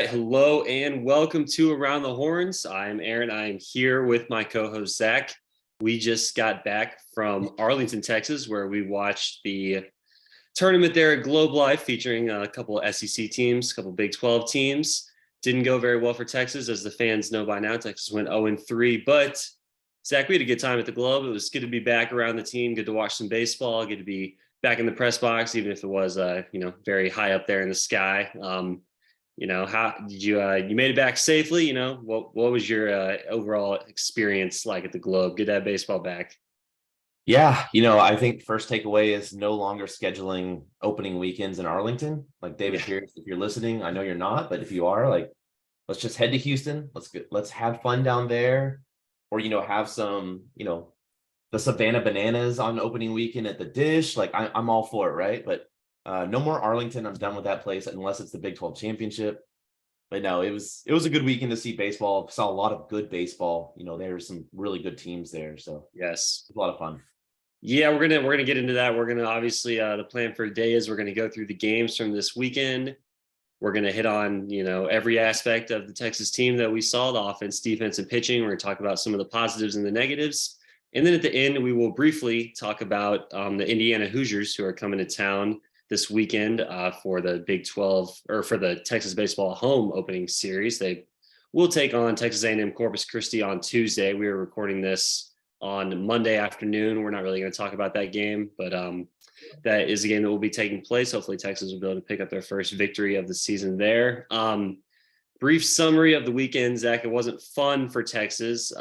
right, hello and welcome to Around the Horns. I'm Aaron. I am here with my co-host Zach. We just got back from Arlington, Texas, where we watched the tournament there at Globe Life, featuring a couple of SEC teams, a couple of Big 12 teams. Didn't go very well for Texas, as the fans know by now. Texas went 0-3, but Zach, we had a good time at the Globe. It was good to be back around the team. Good to watch some baseball. Good to be back in the press box, even if it was, very high up there in the sky. How did you made it back safely? What was your overall experience like at the Globe? Good to have baseball back. Yeah, I think first takeaway is no longer scheduling opening weekends in Arlington. Like David Yeah. Pierce, if you're listening, I know you're not, but if you are, let's just head to Houston. Let's have fun down there, or have some, the Savannah Bananas on opening weekend at the Dish. Like I'm all for it, right? But no more Arlington. I'm done with that place unless it's the Big 12 championship. But no, it was a good weekend to see baseball. Saw a lot of good baseball. There were some really good teams there, so Yes. it was a lot of fun. Yeah, we're gonna get into that. We're gonna obviously the plan for today is we're gonna go through the games from this weekend. We're gonna hit on every aspect of the Texas team that we saw, the offense, defense, and pitching. We're gonna talk about some of the positives and the negatives, and then at the end we will briefly talk about the Indiana Hoosiers, who are coming to town this weekend for the Big 12, or for the Texas baseball home opening series. They will take on Texas A&M Corpus Christi on Tuesday. We are recording this on Monday afternoon. We're not really going to talk about that game, but that is a game that will be taking place. Hopefully Texas will be able to pick up their first victory of the season there. Brief summary of the weekend, Zach. It wasn't fun for Texas.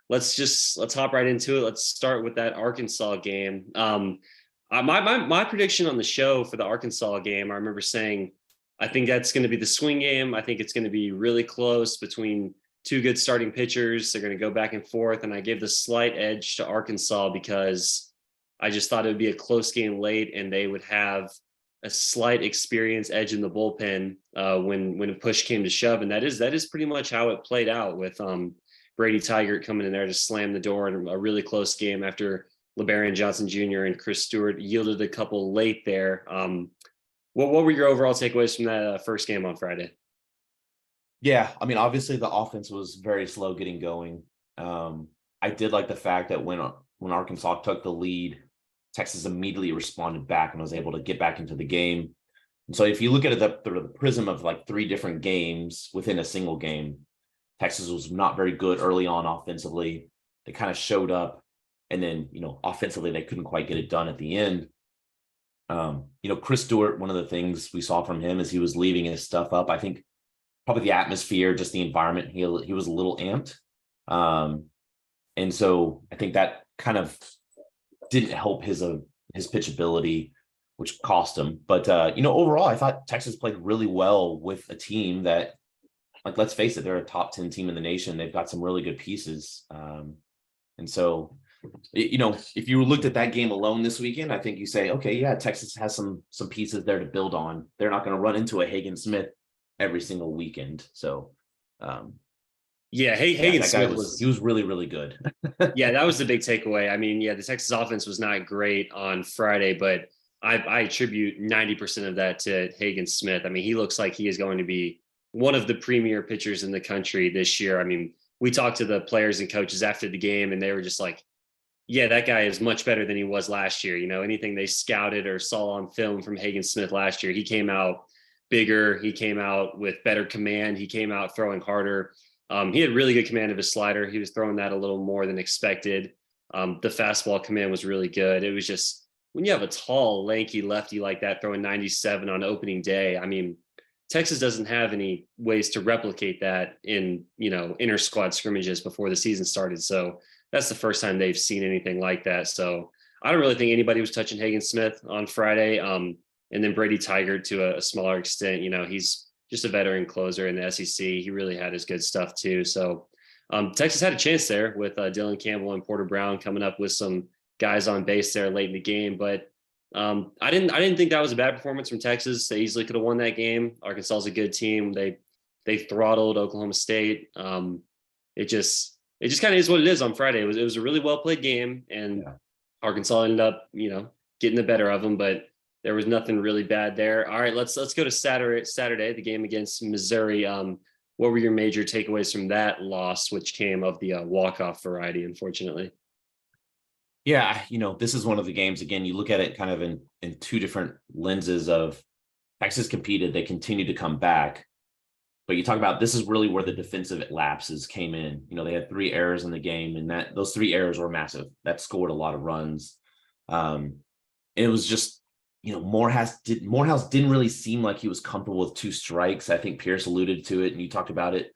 Let's hop right into it. Let's start with that Arkansas game. My prediction on the show for the Arkansas game, I remember saying, I think that's going to be the swing game. I think it's going to be really close between two good starting pitchers. They're going to go back and forth. And I gave the slight edge to Arkansas because I just thought it would be a close game late and they would have a slight experience edge in the bullpen when a push came to shove. And that is pretty much how it played out, with Brady Tigert coming in there to slam the door in a really close game after LeBaron Johnson Jr. and Chris Stewart yielded a couple late there. What were your overall takeaways from that first game on Friday? Yeah, I mean, obviously the offense was very slow getting going. I did like the fact that when Arkansas took the lead, Texas immediately responded back and was able to get back into the game. And so if you look at it through the prism of like three different games within a single game, Texas was not very good early on offensively. They kind of showed up, and then, offensively, they couldn't quite get it done at the end. Chris Stewart, one of the things we saw from him is he was leaving his stuff up. I think probably the atmosphere, just the environment, he was a little amped. And so I think that kind of didn't help his pitchability, which cost him. But, overall, I thought Texas played really well with a team that, like, let's face it, they're a top 10 team in the nation. They've got some really good pieces. And so, if you looked at that game alone this weekend, I think you say, okay, yeah, Texas has some pieces there to build on. They're not going to run into a Hagen Smith every single weekend. So, Hagen Smith was really, really good. Yeah, that was the big takeaway. I mean, the Texas offense was not great on Friday, but I attribute 90% of that to Hagen Smith. I mean, he looks like he is going to be one of the premier pitchers in the country this year. I mean, we talked to the players and coaches after the game, and they were just like, yeah, that guy is much better than he was last year. Anything they scouted or saw on film from Hagen Smith last year, he came out bigger. He came out with better command. He came out throwing harder. He had really good command of his slider. He was throwing that a little more than expected. The fastball command was really good. It was just, when you have a tall, lanky lefty like that throwing 97 on opening day, I mean, Texas doesn't have any ways to replicate that in, inter squad scrimmages before the season started. So that's the first time they've seen anything like that. So I don't really think anybody was touching Hagen Smith on Friday. And then Brady Tigert to a smaller extent. He's just a veteran closer in the SEC. He really had his good stuff too. So Texas had a chance there with Dylan Campbell and Porter Brown coming up with some guys on base there late in the game. But I didn't think that was a bad performance from Texas. They easily could have won that game. Arkansas is a good team. They throttled Oklahoma State. It just kind of is what it is on Friday. It was a really well played game, and Arkansas ended up getting the better of them. But There was nothing really bad there. All right, let's go to Saturday, the game against Missouri. What were your major takeaways from that loss, which came of the walk-off variety, unfortunately? Yeah, this is one of the games, again, you look at it kind of in two different lenses of Texas competed, they continued to come back. But you talk about this is really where the defensive lapses came in. They had 3 errors in the game, and those 3 errors were massive. That scored a lot of runs. And it was just, Morehouse didn't really seem like he was comfortable with 2 strikes. I think Pierce alluded to it, and you talked about it.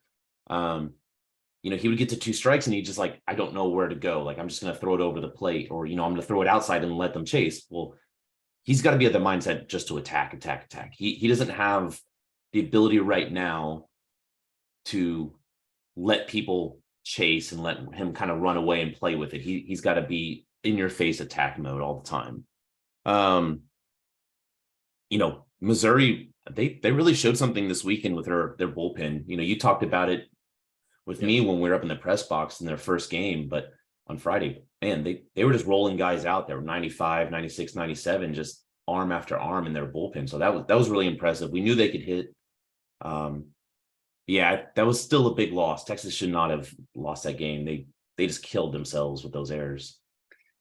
He would get to 2 strikes and he just like, I don't know where to go. Like, I'm just going to throw it over the plate, or, I'm going to throw it outside and let them chase. Well, he's got to be at the mindset just to attack. He doesn't have the ability right now to let people chase and let him kind of run away and play with it. He's got to be in your face attack mode all the time. Missouri, they really showed something this weekend with their bullpen. You talked about it with me when we were up in the press box in their first game, but on Friday, man, they were just rolling guys out there, 95, 96, 97, just arm after arm in their bullpen. So that was really impressive. We knew they could hit. That was still a big loss. Texas should not have lost that game. They just killed themselves with those errors.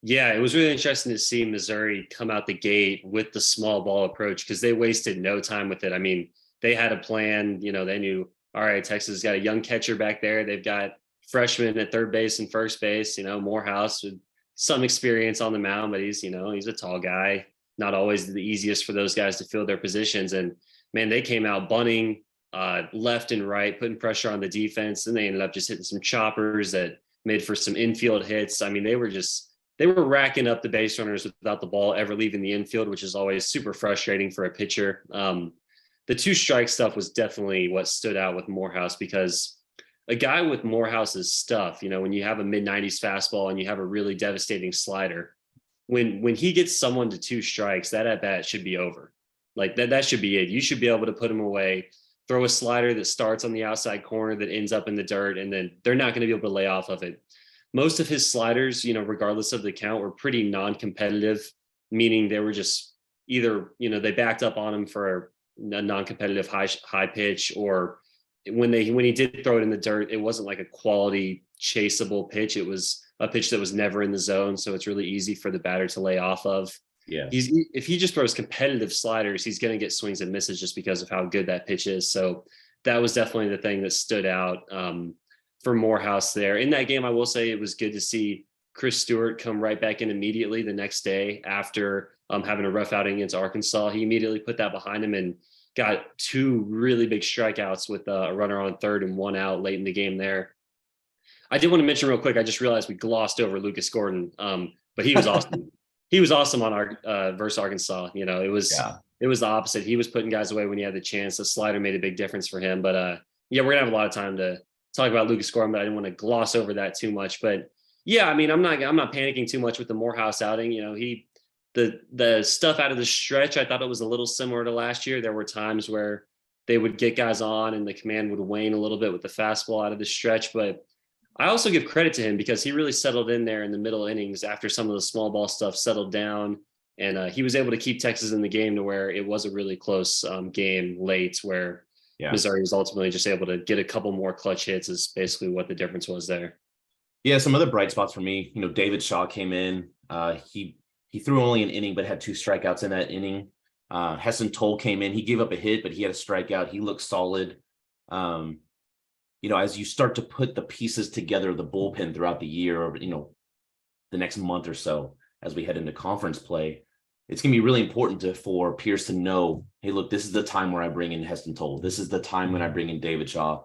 Yeah, it was really interesting to see Missouri come out the gate with the small ball approach, because they wasted no time with it. I mean, they had a plan. They knew, all right, Texas has got a young catcher back there. They've got freshmen at third base and first base. Morehouse with some experience on the mound, but he's a tall guy. Not always the easiest for those guys to fill their positions. And man, they came out bunting left and right, putting pressure on the defense. And they ended up just hitting some choppers that made for some infield hits. I mean, they were racking up the base runners without the ball ever leaving the infield, which is always super frustrating for a pitcher. The 2-strike stuff was definitely what stood out with Morehouse, because a guy with Morehouse's stuff, when you have a mid-90s fastball and you have a really devastating slider, when he gets someone to 2 strikes, that at bat should be over. Like that should be it. You should be able to put him away, throw a slider that starts on the outside corner that ends up in the dirt, and then they're not going to be able to lay off of it. Most of his sliders, regardless of the count, were pretty non-competitive, meaning they were just either, they backed up on him for a non-competitive high pitch, or when he did throw it in the dirt, it wasn't like a quality chaseable pitch. It was a pitch that was never in the zone. So it's really easy for the batter to lay off of. Yeah. If he just throws competitive sliders, he's going to get swings and misses just because of how good that pitch is. So that was definitely the thing that stood out for Morehouse there. In that game, I will say it was good to see Chris Stewart come right back in immediately the next day after having a rough outing against Arkansas. He immediately put that behind him and got 2 really big strikeouts with a runner on third and 1 out late in the game there. I did want to mention real quick, I just realized we glossed over Lucas Gordon, but he was awesome. He was awesome on our versus Arkansas. It was the opposite. He was putting guys away when he had the chance. The slider made a big difference for him. But we're gonna have a lot of time to talk about Lucas Gordon, but I didn't want to gloss over that too much. But yeah, I mean, I'm not panicking too much with the Morehouse outing. The stuff out of the stretch, I thought it was a little similar to last year. There were times where they would get guys on and the command would wane a little bit with the fastball out of the stretch. But I also give credit to him because he really settled in there in the middle innings after some of the small ball stuff settled down. And he was able to keep Texas in the game to where it was a really close game late, where Missouri was ultimately just able to get a couple more clutch hits is basically what the difference was there. Yeah, some other bright spots for me, David Shaw came in. He threw only an inning, but had 2 strikeouts in that inning. Heston Toll came in. He gave up a hit, but he had a strikeout. He looked solid. As you start to put the pieces together of the bullpen throughout the year, or, the next month or so, as we head into conference play, it's going to be really important for Pierce to know, hey, look, this is the time where I bring in Heston Toll. This is the time when I bring in David Shaw.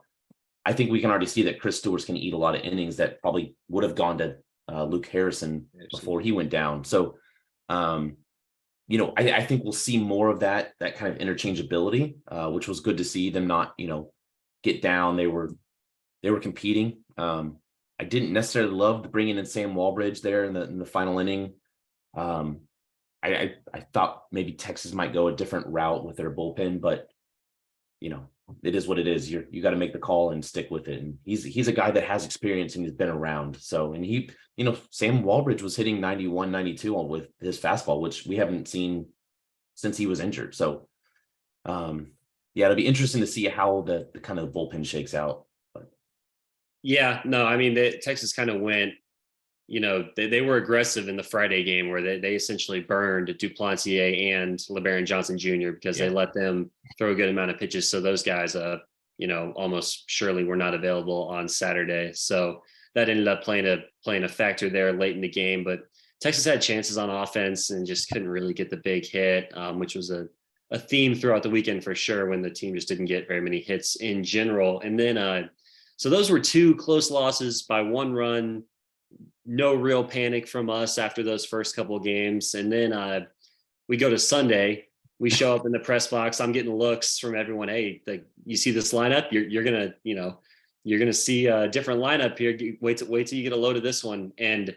I think we can already see that Chris Stewart's going to eat a lot of innings that probably would have gone to Luke Harrison before he went down. So, I think we'll see more of that kind of interchangeability, which was good to see them not, get down. They were competing. I didn't necessarily love bringing in Sam Walbridge there in the final inning. I thought maybe Texas might go a different route with their bullpen, but it is what it is. You got to make the call and stick with it. And he's a guy that has experience and he's been around. So, and he, Sam Walbridge was hitting 91, 92 with his fastball, which we haven't seen since he was injured. So, yeah, it'll be interesting to see how the kind of bullpen shakes out. But Yeah, no, I mean, Texas kind of went, they were aggressive in the Friday game where they essentially burned Duplantier and LeBaron Johnson Jr. because they let them throw a good amount of pitches. So those guys, almost surely were not available on Saturday. So that ended up playing a factor there late in the game. But Texas had chances on offense and just couldn't really get the big hit, which was a theme throughout the weekend for sure when the team just didn't get very many hits in general. And then, so those were two close losses by 1 run. No real panic from us after those first couple of games. And then we go to Sunday. We show up in the press box. I'm getting looks from everyone. Hey, you see this lineup? You're gonna see a different lineup here. Wait till you get a load of this one. And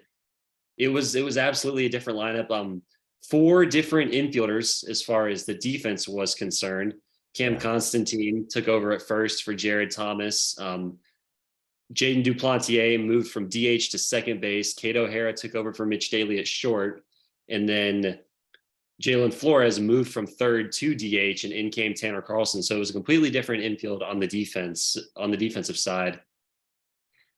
it was absolutely a different lineup. 4 different infielders as far as the defense was concerned. Cam Constantine took over at first for Jared Thomas. Jaden Duplantier moved from DH to second base. Kate O'Hara took over for Mitch Daly at short. And then Jalen Flores moved from third to DH, and in came Tanner Carlson. So it was a completely different infield on the defensive side.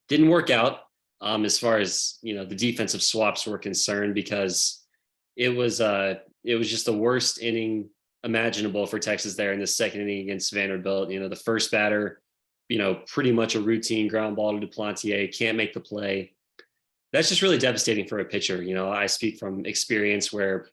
Didn't work out as far as, the defensive swaps were concerned, because it was just the worst inning imaginable for Texas there in the second inning against Vanderbilt. The first batter, pretty much a routine ground ball to Duplantier, can't make the play. That's just really devastating for a pitcher. I speak from experience where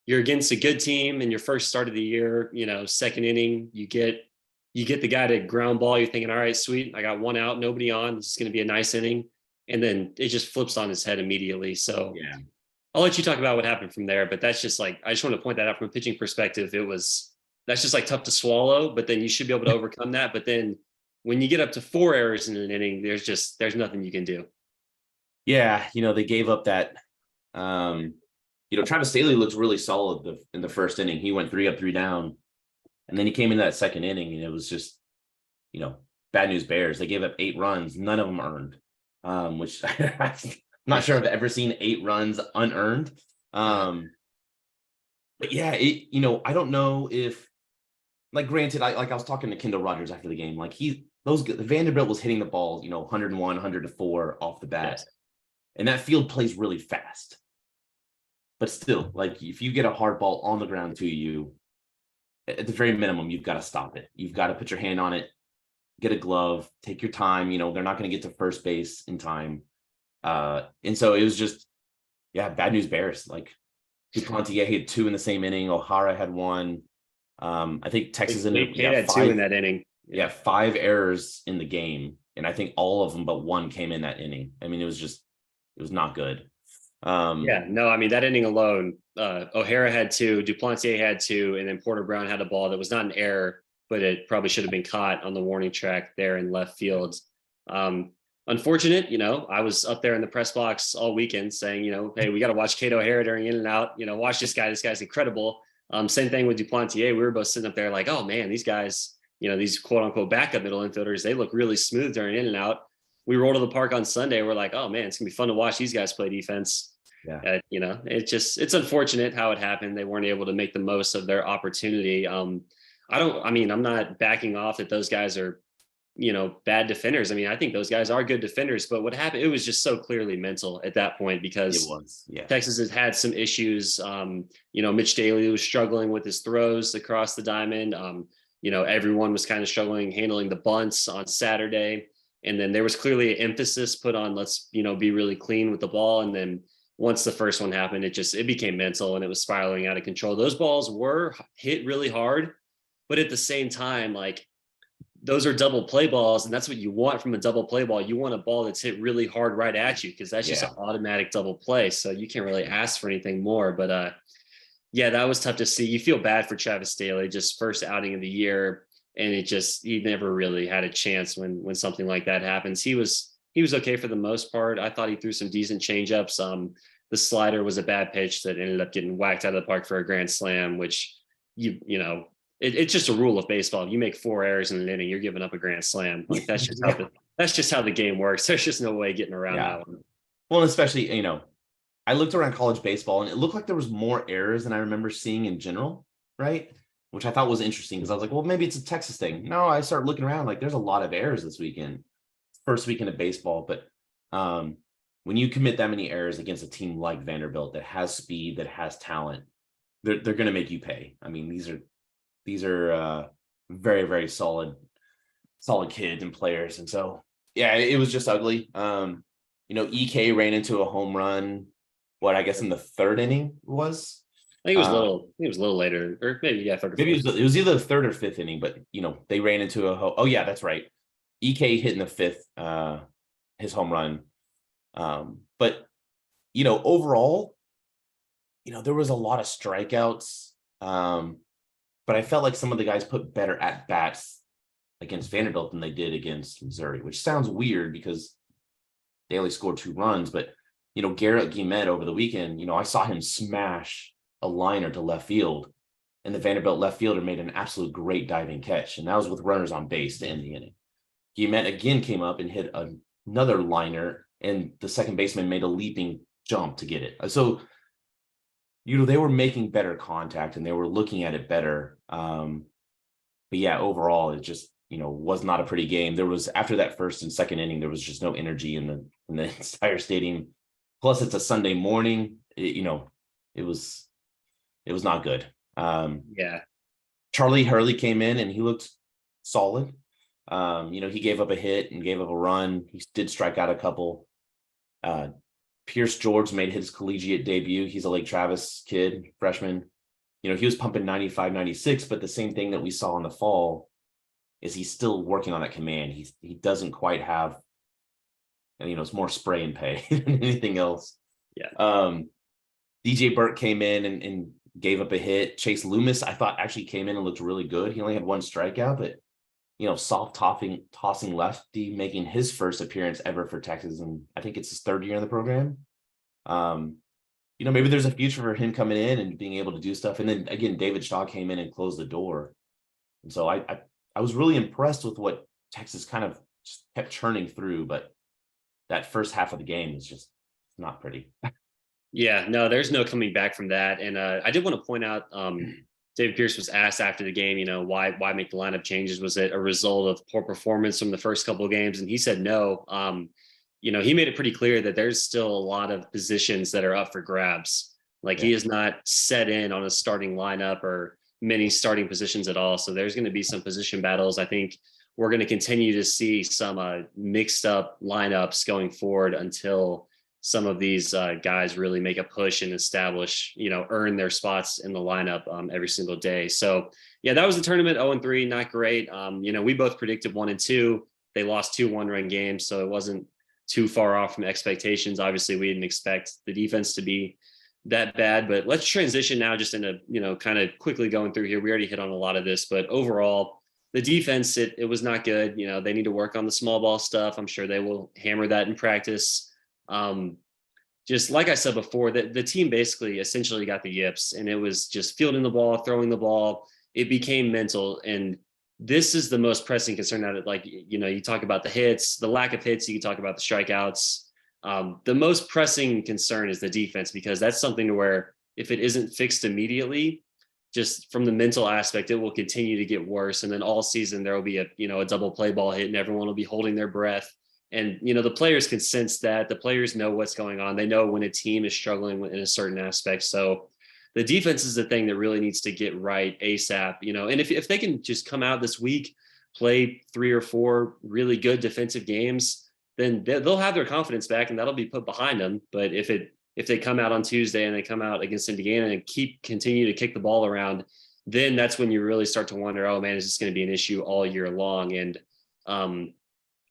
you're against a good team in your first start of the year, second inning, you get the guy to ground ball. You're thinking, all right, sweet, I got 1 out, nobody on. This is going to be a nice inning. And then it just flips on his head immediately. So yeah, I'll let you talk about what happened from there. But that's just I just want to point that out from a pitching perspective. That's just tough to swallow, but then you should be able to overcome that. But then when you get up to 4 errors in an inning, there's nothing you can do. Yeah, they gave up that. Travis Staley looked really solid in the first inning. He went 3 up, 3 down, and then he came in that second inning, and it was just, bad news bears. They gave up 8 runs, none of them earned, which I'm not sure I've ever seen 8 runs unearned. But yeah, I don't know if, granted, I was talking to Kendall Rogers after the game, Vanderbilt was hitting the ball, 101, 104 off the bat, and that field plays really fast. But still, if you get a hard ball on the ground to you, at the very minimum, you've got to stop it. You've got to put your hand on it, get a glove, take your time. They're not going to get to first base in time. And so it was just, bad news bears. Duplantier had 2 in the same inning. O'Hara had 1. I think Texas had 5, 2 in that inning. Yeah, 5 errors in the game. And I think all of them but 1 came in that inning. I mean, it was not good. That inning alone, O'Hara had 2, Duplantier had 2, and then Porter Brown had a ball that was not an error, but it probably should have been caught on the warning track there in left field. Unfortunate, I was up there in the press box all weekend saying, hey, we got to watch Kate O'Hara during in and out, watch this guy. This guy's incredible. Same thing with Duplantier. We were both sitting up there like, oh man, these guys, these quote unquote backup middle infielders, they look really smooth during in and out. We rolled to the park on Sunday. We're like, oh man, it's gonna be fun to watch these guys play defense. Yeah. It's unfortunate how it happened. They weren't able to make the most of their opportunity. I'm not backing off that those guys are, bad defenders. I think those guys are good defenders, but what happened, it was just so clearly mental at that point, because Texas has had some issues. Mitch Daly was struggling with his throws across the diamond. Everyone was kind of struggling handling the bunts on Saturday. And then there was clearly an emphasis put on, let's, be really clean with the ball. And then once the first one happened, it became mental and it was spiraling out of control. Those balls were hit really hard, but at the same time, those are double play balls. And that's what you want from a double play ball. You want a ball that's hit really hard right at you, because that's just an automatic double play. So you can't really ask for anything more. But that was tough to see. You feel bad for Travis Staley, just first outing of the year. And he never really had a chance when something like that happens. He was okay for the most part. I thought he threw some decent changeups. The slider was a bad pitch that ended up getting whacked out of the park for a grand slam, which it's just a rule of baseball. If you make 4 errors in an inning, you're giving up a grand slam. That's just how the game works. There's just no way getting around that one. Well, especially, I looked around college baseball and it looked like there was more errors than I remember seeing in general. right? Which I thought was interesting because I was like, well, maybe it's a Texas thing. No, I start looking around like there's a lot of errors this weekend, first weekend of baseball. But when you commit that many errors against a team like Vanderbilt that has speed, that has talent, they're going to make you pay. I mean, these are very, very solid kids and players. And so, yeah, it was just ugly. EK ran into a home run. What I guess in the third inning was. I think it was a little. I think it was a little later, or maybe yeah, third or Maybe fourth. it was either the third or fifth inning, but they ran into oh yeah, that's right. EK hit in the fifth, his home run. But overall, there was a lot of strikeouts. But I felt like some of the guys put better at bats against Vanderbilt than they did against Missouri, which sounds weird because they only scored 2 runs. But Garrett Guillemette over the weekend, I saw him smash a liner to left field, and the Vanderbilt left fielder made an absolute great diving catch, and that was with runners on base to end the inning. Guillemette again came up and hit another liner, and the second baseman made a leaping jump to get it. So, they were making better contact and they were looking at it better. But yeah, overall, it just was not a pretty game. There was, after that first and second inning, there was just no energy in the entire stadium. Plus, it's a Sunday morning. It was not good. Yeah. Charlie Hurley came in and he looked solid. He gave up a hit and gave up a run. He did strike out a couple. Pierce George made his collegiate debut. He's a Lake Travis kid, freshman. He was pumping 95, 96, but the same thing that we saw in the fall is he's still working on that command. He doesn't quite have, it's more spray and pay than anything else. Yeah. DJ Burke came in and gave up a hit. Chase Loomis, I thought, actually came in and looked really good. He only had 1 strikeout, but soft tossing lefty, making his first appearance ever for Texas, and I think it's his 3rd year in the program. Maybe there's a future for him coming in and being able to do stuff. And then again, David Shaw came in and closed the door, and so I was really impressed with what Texas kind of just kept churning through. But that first half of the game was just not pretty. Yeah, no, there's no coming back from that. And I did want to point out, David Pierce was asked after the game, why make the lineup changes? Was it a result of poor performance from the first couple of games? And he said no. He made it pretty clear that there's still a lot of positions that are up for grabs. Like he is not set in on a starting lineup or many starting positions at all. So there's going to be some position battles. I think we're going to continue to see some mixed up lineups going forward until some of these guys really make a push and establish, earn their spots in the lineup every single day. So yeah, that was the tournament. 0-3, not great. We both predicted 1-2. They lost 2 1-run games, so it wasn't too far off from expectations. Obviously, we didn't expect the defense to be that bad, but let's transition now just into, kind of quickly going through here. We already hit on a lot of this, but overall, the defense, it was not good. They need to work on the small ball stuff. I'm sure they will hammer that in practice. Just like I said before, the team basically essentially got the yips, and it was just fielding the ball, throwing the ball. It became mental, and this is the most pressing concern out of, like, you talk about the hits, the lack of hits, you can talk about the strikeouts. The most pressing concern is the defense, because that's something to where if it isn't fixed immediately, just from the mental aspect, it will continue to get worse. And then all season there will be a double play ball hit and everyone will be holding their breath. And, the players can sense that. The players know what's going on. They know when a team is struggling in a certain aspect. So the defense is the thing that really needs to get right ASAP, and if they can just come out this week, play 3 or 4 really good defensive games, then they'll have their confidence back and that'll be put behind them. But if they come out on Tuesday and they come out against Indiana and continue to kick the ball around, then that's when you really start to wonder, oh man, is this going to be an issue all year long? And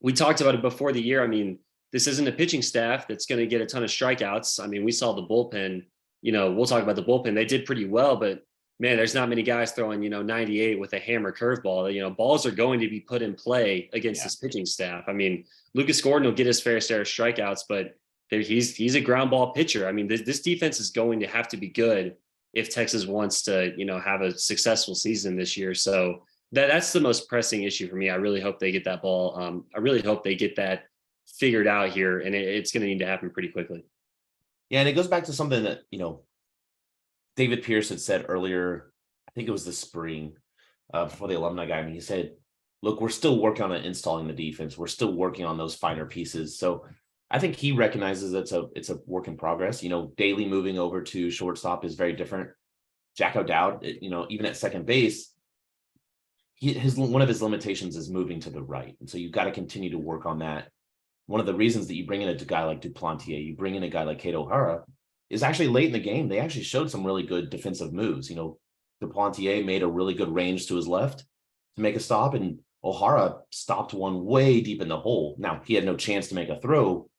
we talked about it before the year. I mean, this isn't a pitching staff that's going to get a ton of strikeouts. I mean, we saw the bullpen, we'll talk about the bullpen. They did pretty well, but man, there's not many guys throwing, 98 with a hammer curveball. Balls are going to be put in play against this pitching staff. I mean, Lucas Gordon will get his fair share of strikeouts, but he's a ground ball pitcher. I mean, this defense is going to have to be good if Texas wants to, have a successful season this year. So that's the most pressing issue for me. I really hope they get that ball. I really hope they get that figured out here, and it's going to need to happen pretty quickly. Yeah, and it goes back to something that, David Pierce had said earlier, I think it was the spring, before the alumni guy, and he said, "Look, we're still working on installing the defense. We're still working on those finer pieces." So I think he recognizes it's a work in progress. Daly moving over to shortstop is very different. Jack O'Dowd, even at second base, his one of his limitations is moving to the right, and so you've got to continue to work on that. One of the reasons that you bring in a guy like Duplantier, you bring in a guy like Kato Hara, is actually late in the game. They actually showed some really good defensive moves. Duplantier made a really good range to his left to make a stop, and O'Hara stopped one way deep in the hole. Now, he had no chance to make a throw,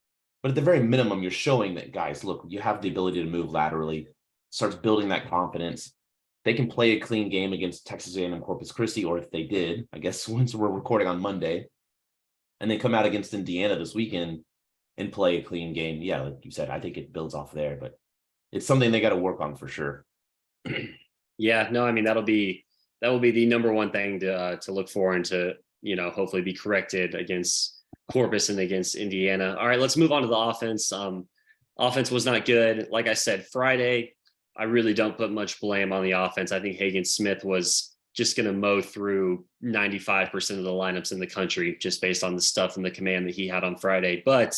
but at the very minimum, you're showing that, guys, look, you have the ability to move laterally, starts building that confidence. They can play a clean game against Texas A&M Corpus Christi, or if they did, I guess once we're recording on Monday, and then come out against Indiana this weekend and play a clean game. Yeah, like you said, I think it builds off there, but it's something they got to work on for sure. Yeah, no, I mean that will be the number one thing to look for and to hopefully be corrected against Corpus and against Indiana. All right, let's move on to the offense. Offense was not good. Like I said, Friday, I really don't put much blame on the offense. I think Hagen Smith was just going to mow through 95% of the lineups in the country just based on the stuff and the command that he had on Friday. But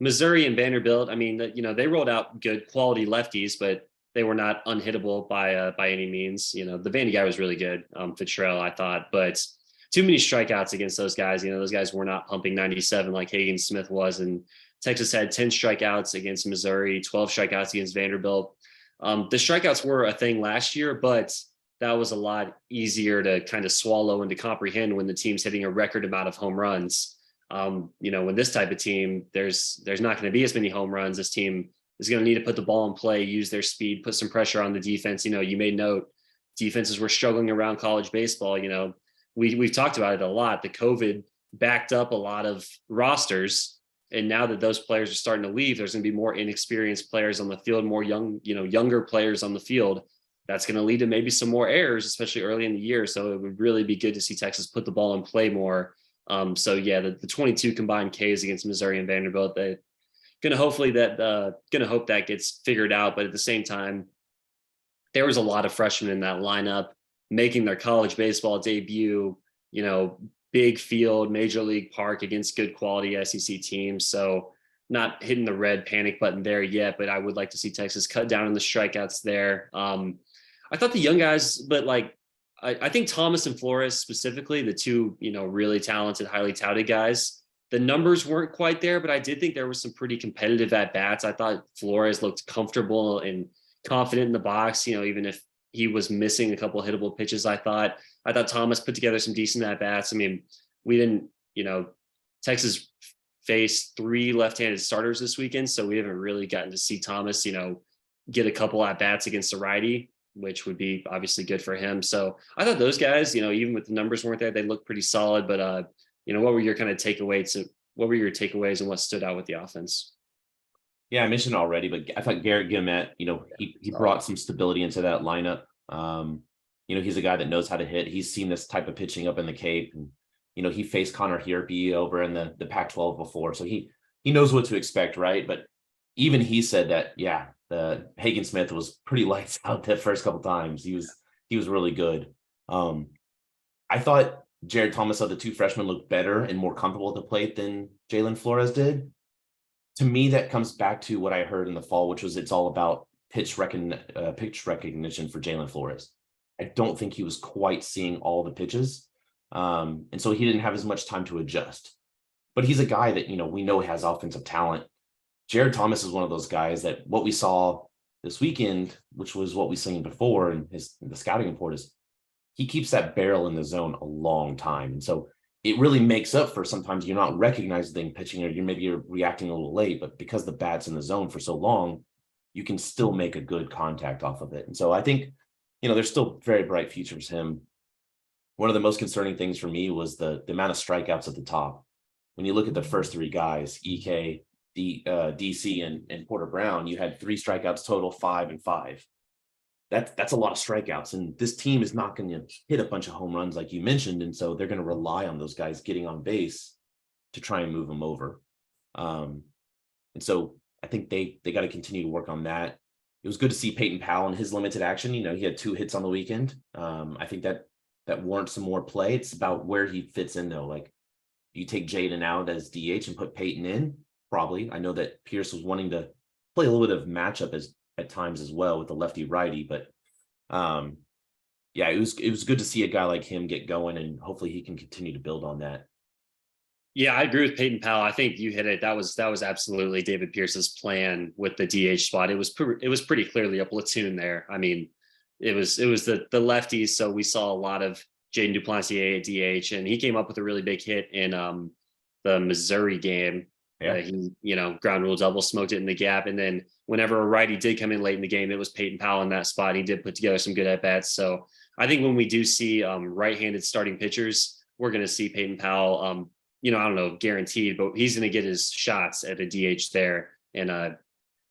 Missouri and Vanderbilt, I mean, they rolled out good quality lefties, but they were not unhittable by any means. The Vandy guy was really good, Fitzgerald, I thought, but too many strikeouts against those guys. Those guys were not pumping 97 like Hagen Smith was, and Texas had 10 strikeouts against Missouri, 12 strikeouts against Vanderbilt. The strikeouts were a thing last year, but that was a lot easier to kind of swallow and to comprehend when the team's hitting a record amount of home runs. When this type of team, there's not going to be as many home runs. This team is going to need to put the ball in play, use their speed, put some pressure on the defense. You made note defenses were struggling around college baseball. We've talked about it a lot. The COVID backed up a lot of rosters. And now that those players are starting to leave, there's going to be more inexperienced players on the field, more younger players on the field. That's going to lead to maybe some more errors, especially early in the year. So it would really be good to see Texas put the ball in play more. The 22 combined Ks against Missouri and Vanderbilt, they're going to hope that gets figured out. But at the same time, there was a lot of freshmen in that lineup making their college baseball debut, big field, major league park against good quality SEC teams. So not hitting the red panic button there yet, but I would like to see Texas cut down on the strikeouts there. I thought the young guys, but I think Thomas and Flores specifically, the two, really talented, highly touted guys, the numbers weren't quite there, but I did think there was some pretty competitive at bats. I thought Flores looked comfortable and confident in the box, even if he was missing a couple of hittable pitches. I thought Thomas put together some decent at bats. I mean, we didn't, Texas faced 3 left-handed starters this weekend, so we haven't really gotten to see Thomas, get a couple at bats against a righty, which would be obviously good for him. So I thought those guys, even with the numbers weren't there, they looked pretty solid. But what were your kind of takeaways? What were your takeaways and what stood out with the offense? Yeah, I mentioned it already, but I thought Garrett Guillemette, he brought some stability into that lineup. He's a guy that knows how to hit. He's seen this type of pitching up in the Cape, and he faced Connor Hierpe over in the Pac-12 before, so he knows what to expect, right? But even he said that, yeah, the Hagen Smith was pretty lights out the first couple times. He was really good. I thought Jared Thomas of the 2 freshmen looked better and more comfortable at the plate than Jalen Flores did. To me, that comes back to what I heard in the fall, which was it's all about pitch recognition for Jalen Flores. I don't think he was quite seeing all the pitches. And so he didn't have as much time to adjust. But he's a guy that, we know has offensive talent. Jared Thomas is one of those guys that what we saw this weekend, which was what we've seen before in the scouting report, is he keeps that barrel in the zone a long time. And so it really makes up for sometimes you're not recognizing pitching, or you're reacting a little late, but because the bat's in the zone for so long, you can still make a good contact off of it. And so I think, there's still very bright futures for him. One of the most concerning things for me was the amount of strikeouts at the top. When you look at the first 3 guys, EK, DC, and Porter Brown, you had 3 strikeouts total, 5 and 5. That's a lot of strikeouts, and this team is not going to hit a bunch of home runs like you mentioned, and so they're going to rely on those guys getting on base to try and move them over. And so I think they got to continue to work on that. it was good to see Peyton Powell in his limited action. He had 2 hits on the weekend. I think that warrants some more play. It's about where he fits in though. Like, you take Jaden out as DH and put Peyton in, probably. I know that Pierce was wanting to play a little bit of matchup at times as well with the lefty righty, but yeah, it was good to see a guy like him get going, and hopefully he can continue to build on that. Yeah, I agree with Peyton Powell. I think you hit it. That was absolutely David Pierce's plan with the DH spot. It was pretty clearly a platoon there. I mean, it was the lefties, so we saw a lot of Jaden Duplantier at DH, and he came up with a really big hit in the Missouri game. Yeah. He ground rule double, smoked it in the gap, and then whenever a righty did come in late in the game, it was Peyton Powell in that spot. He did put together some good at bats. So I think when we do see right-handed starting pitchers, we're going to see Peyton Powell. I don't know, guaranteed, but he's going to get his shots at a DH there. And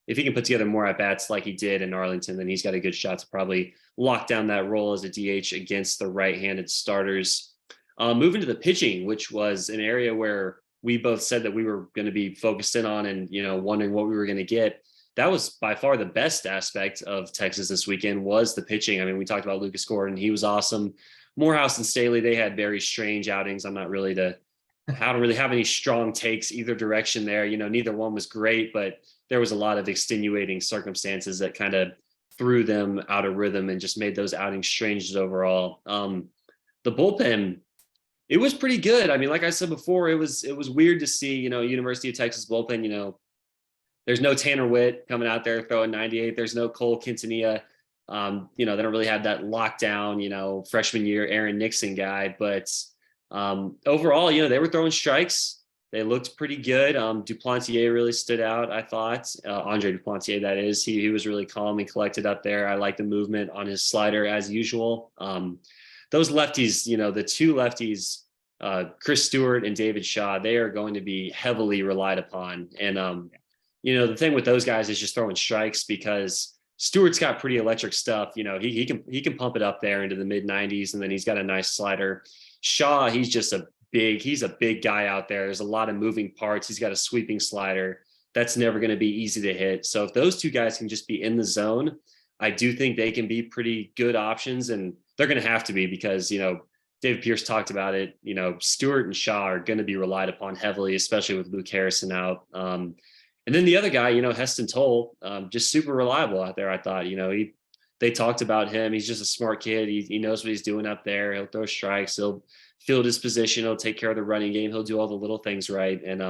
if he can put together more at bats like he did in Arlington, then he's got a good shot to probably lock down that role as a DH against the right-handed starters. Moving to the pitching, which was an area where we both said that we were going to be focused in on and, wondering what we were going to get. That was by far the best aspect of Texas this weekend was the pitching. I mean, we talked about Lucas Gordon. He was awesome. Morehouse and Staley, they had very strange outings. I don't really have any strong takes either direction there. Neither one was great, but there was a lot of extenuating circumstances that kind of threw them out of rhythm and just made those outings strange overall. The bullpen, it was pretty good. I mean, like I said before, it was weird to see, University of Texas bullpen, there's no Tanner Witt coming out there throwing 98. There's no Cole Quintanilla. They don't really have that lockdown, freshman year Aaron Nixon guy, but overall, they were throwing strikes. They looked pretty good. Duplantier really stood out, I thought. Andre Duplantier, that is. He was really calm and collected up there. I like the movement on his slider as usual. Those lefties, the 2 lefties, Chris Stewart and David Shaw, they are going to be heavily relied upon. And, the thing with those guys is just throwing strikes, because Stewart's got pretty electric stuff. He can pump it up there into the mid 90s, and then he's got a nice slider. Shaw, he's a big guy out there. There's a lot of moving parts. He's got a sweeping slider that's never going to be easy to hit. So if those 2 guys can just be in the zone, I do think they can be pretty good options, and they're going to have to be, because, David Pierce talked about it. Stewart and Shaw are going to be relied upon heavily, especially with Luke Harrison out. And then the other guy, Heston Toll, just super reliable out there. I thought, they talked about him. He's just a smart kid. He knows what he's doing up there. He'll throw strikes. He'll field his position. He'll take care of the running game. He'll do all the little things right. And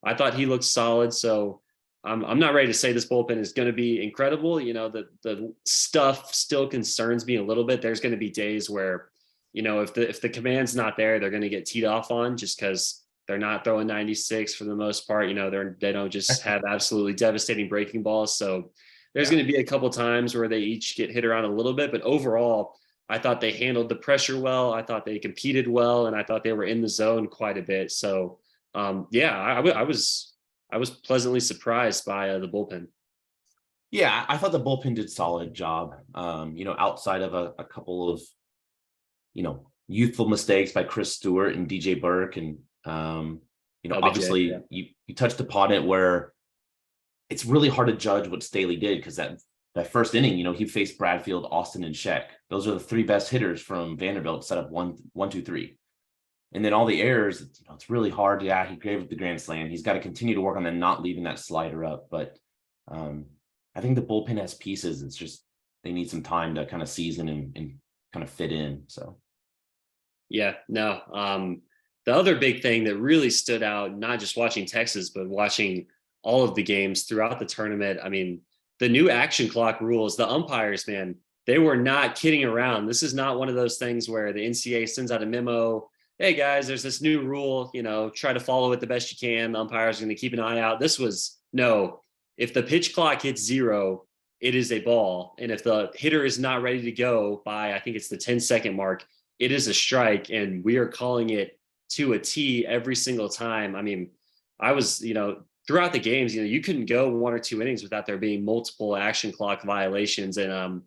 I thought he looked solid. So I'm not ready to say this bullpen is going to be incredible. The stuff still concerns me a little bit. There's going to be days where, if the command's not there, they're going to get teed off on, just because they're not throwing 96 for the most part. They don't just have absolutely devastating breaking balls. So there's going to be a couple times where they each get hit around a little bit, but overall, I thought they handled the pressure well. I thought they competed well, and I thought they were in the zone quite a bit. So, I was pleasantly surprised by the bullpen. Yeah, I thought the bullpen did a solid job. Outside of a couple of, youthful mistakes by Chris Stewart and DJ Burke, and obviously you touched upon it, where it's really hard to judge what Staley did, because that first inning, he faced Bradfield, Austin, and Sheck. Those are the 3 best hitters from Vanderbilt, set up 1, 2, 3. And then all the errors, it's really hard. Yeah, he gave up the grand slam. He's got to continue to work on not leaving that slider up. But I think the bullpen has pieces. It's just they need some time to kind of season and kind of fit in. So, yeah, no. The other big thing that really stood out, not just watching Texas, but watching all of the games throughout the tournament. I mean, the new action clock rules, the umpires, man, they were not kidding around. This is not one of those things where the NCAA sends out a memo. Hey guys, there's this new rule, try to follow it the best you can. The umpires are going to keep an eye out. This was no, if the pitch clock hits 0, it is a ball. And if the hitter is not ready to go by, I think it's the 10-second mark, it is a strike. And we are calling it to a T every single time. I mean, I was, throughout the games, you couldn't go 1 or 2 innings without there being multiple action clock violations. And,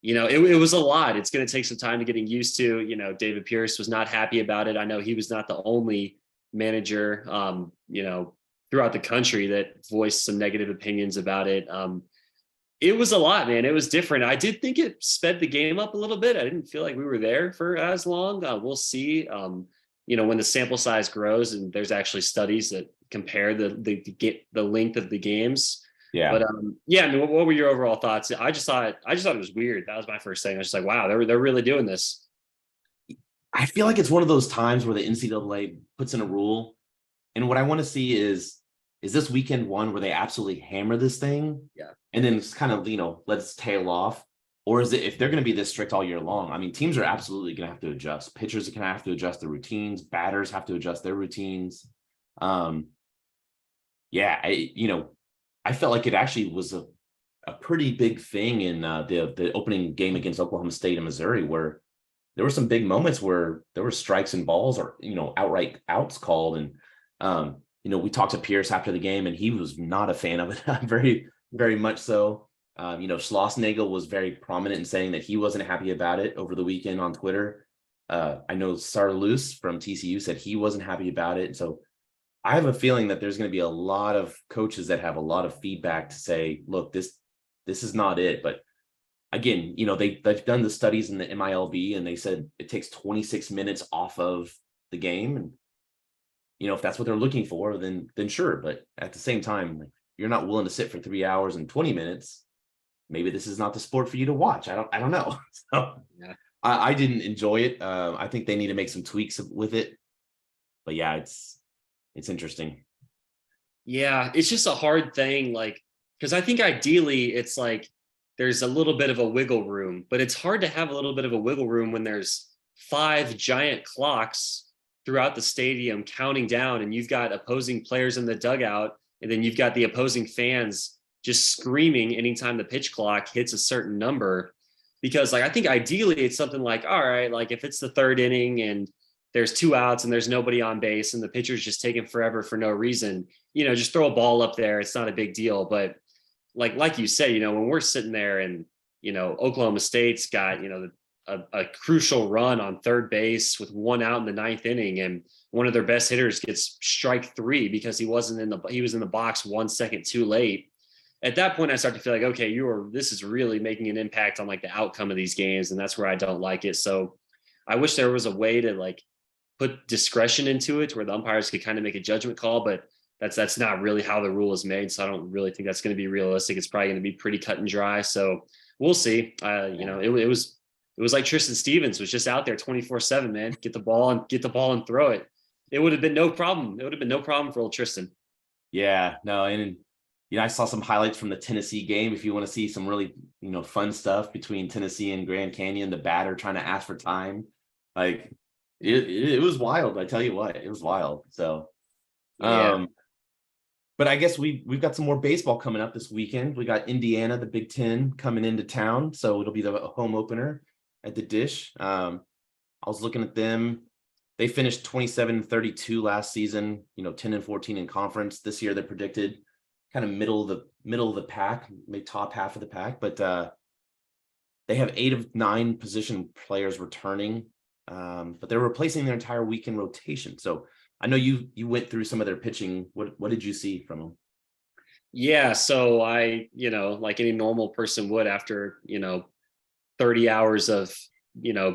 it was a lot. It's going to take some time to getting used to. David Pierce was not happy about it. I know he was not the only manager, throughout the country that voiced some negative opinions about it. It was a lot, man. It was different. I did think it sped the game up a little bit. I didn't feel like we were there for as long. We'll see. When the sample size grows and there's actually studies that compare the length of the games. Yeah. But yeah, I mean, what were your overall thoughts? I just thought it was weird. That was my first thing. I was just like, wow, they're really doing this. I feel like it's one of those times where the NCAA puts in a rule, and what I want to see is this weekend one where they absolutely hammer this thing, Yeah. and then it's kind of let its tail off, or is it if they're going to be this strict all year long? I mean, teams are absolutely going to have to adjust. Pitchers are going to have to adjust their routines. Batters have to adjust their routines. Yeah, I felt like it actually was a pretty big thing in the opening game against Oklahoma State and Missouri, where there were some big moments where there were strikes and balls or outright outs called. And we talked to Pierce after the game, and he was not a fan of it. Very, very much so. Schlossnagle was very prominent in saying that he wasn't happy about it over the weekend on Twitter. I know Sarloos from TCU said he wasn't happy about it. So I have a feeling that there's going to be a lot of coaches that have a lot of feedback to say, look, this is not it. But again, they've done the studies in the MILB, and they said it takes 26 minutes off of the game. And, if that's what they're looking for, then sure. But at the same time, you're not willing to sit for 3 hours and 20 minutes. Maybe this is not the sport for you to watch. I don't know. So Yeah. I didn't enjoy it. I think they need to make some tweaks with it. But yeah, it's interesting. Yeah, it's just a hard thing, because I think ideally it's like there's a little bit of a wiggle room, but it's hard to have a little bit of a wiggle room when there's 5 giant clocks throughout the stadium counting down, and you've got opposing players in the dugout, and then you've got the opposing fans just screaming anytime the pitch clock hits a certain number. Because I think ideally it's something like, all right, if it's the 3rd inning and there's 2 outs and there's nobody on base and the pitcher's just taking forever for no reason, just throw a ball up there. It's not a big deal. But like you said, when we're sitting there and, Oklahoma State's got, a crucial run on 3rd base with 1 out in the 9th inning, and one of their best hitters gets strike 3 because he was in the box 1 second too late. At that point, I start to feel like, okay, this is really making an impact on the outcome of these games. And that's where I don't like it. So I wish there was a way to put discretion into it where the umpires could kind of make a judgment call, but that's not really how the rule is made. So I don't really think that's going to be realistic. It's probably going to be pretty cut and dry. So we'll see. It was like Tristan Stevens was just out there 24/7, man. Get the ball and throw it. It would have been no problem. It would have been no problem for old Tristan. Yeah, no, and I saw some highlights from the Tennessee game. If you want to see some really fun stuff between Tennessee and Grand Canyon, the batter trying to ask for time, it was wild. I tell you what, it was wild. So, Yeah. but I guess we've got some more baseball coming up this weekend. We got Indiana, the Big Ten, coming into town, so it'll be the home opener at the Dish. I was looking at them. They finished 27-32 last season. 10-14 in conference. This year they're predicted kind of middle of the pack, maybe top half of the pack. But they have 8 of 9 position players returning, but they're replacing their entire weekend rotation. So I know you went through some of their pitching. What did you see from them? Yeah. So I, like any normal person would, after, 30 hours of,